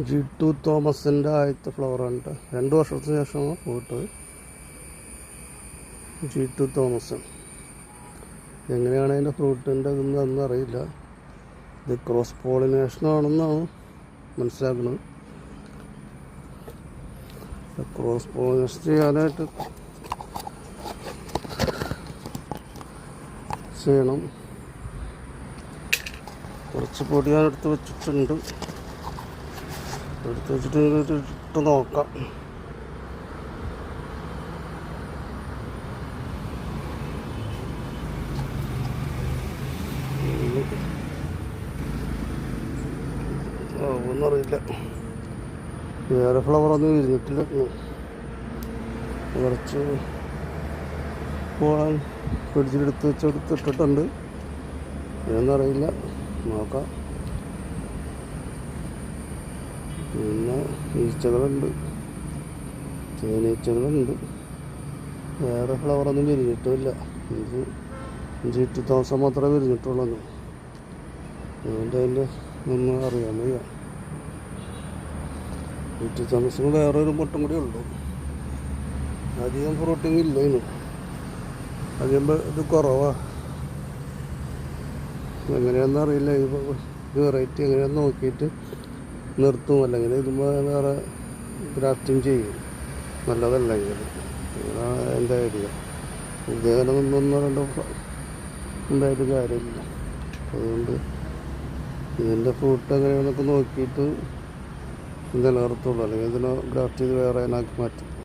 G2 തോമസിൻ്റെ ആദ്യത്തെ ഫ്ലവറാണ് കേട്ടോ. 2 വർഷത്തിന് ശേഷമാണ് പോയിട്ട്. G2 തോമസ് എങ്ങനെയാണ് അതിൻ്റെ ഫ്രൂട്ടിൻ്റെ ഇതൊന്നും അറിയില്ല. ഇത് ക്രോസ് പോളിനേഷനാണെന്നാണ് മനസ്സിലാക്കുന്നത്. ക്രോസ് പോളിനേഷൻ ചെയ്യാനായിട്ട് ചെയ്യണം. കുറച്ച് പൊടി ഞാൻ എടുത്ത് വെച്ചിട്ടുണ്ട്. എടുത്ത് വെച്ചിട്ട് ഇട്ട് നോക്കാം. ഒന്നറിയില്ല. വേറെ ഫ്ലവറൊന്നും വിരിഞ്ഞിട്ടില്ല. കുറച്ച് പോളാൻ ഫ്രിഡ്ജിലെടുത്ത് വെച്ചെടുത്തിട്ടിട്ടുണ്ട്. എന്നറിയില്ല, നോക്കാം. പിന്നെ ഈച്ചകളുണ്ട്, തേനീച്ചകളുണ്ട്. വേറെ ഫ്ലവറൊന്നും വിരിഞ്ഞിട്ടില്ല. ഇത് G2 തോമസ് മാത്രമേ വിരിഞ്ഞിട്ടുള്ളൂ. അതുകൊണ്ട് അതിൻ്റെ ഒന്നും അറിയാൻ വയ്യ. G2 തോമസിന് വേറൊരു മുട്ടും കൂടി ഉള്ളൂ. അധികം ഫ്രൂട്ടിങ് ഇല്ല ഇന്നും. അധികം ഇത് കുറവാണ്. എങ്ങനെയാണെന്ന് അറിയില്ല. ഈ വെറൈറ്റി എങ്ങനെയാണെന്ന് നോക്കിയിട്ട് നിർത്തും. അല്ലെങ്കിൽ ഇതുമ്പോൾ വേറെ ഗ്രാഫ്റ്റിങ് ചെയ്യും, നല്ലതല്ലെങ്കിൽ. അതാണ് എൻ്റെ ഐഡിയ. ഇതേപോലെ ഒന്നോ രണ്ടോ ഉണ്ടായിട്ട് കാര്യമില്ല. അതുകൊണ്ട് ഇതിൻ്റെ ഫ്രൂട്ട് എങ്ങനെയാണെന്നൊക്കെ നോക്കിയിട്ട് നിലനിർത്തുള്ളൂ. അല്ലെങ്കിൽ ഇതിനെ ഗ്രാഫ്റ്റ് ചെയ്ത് വേറെ അതിനാക്കി മാറ്റും.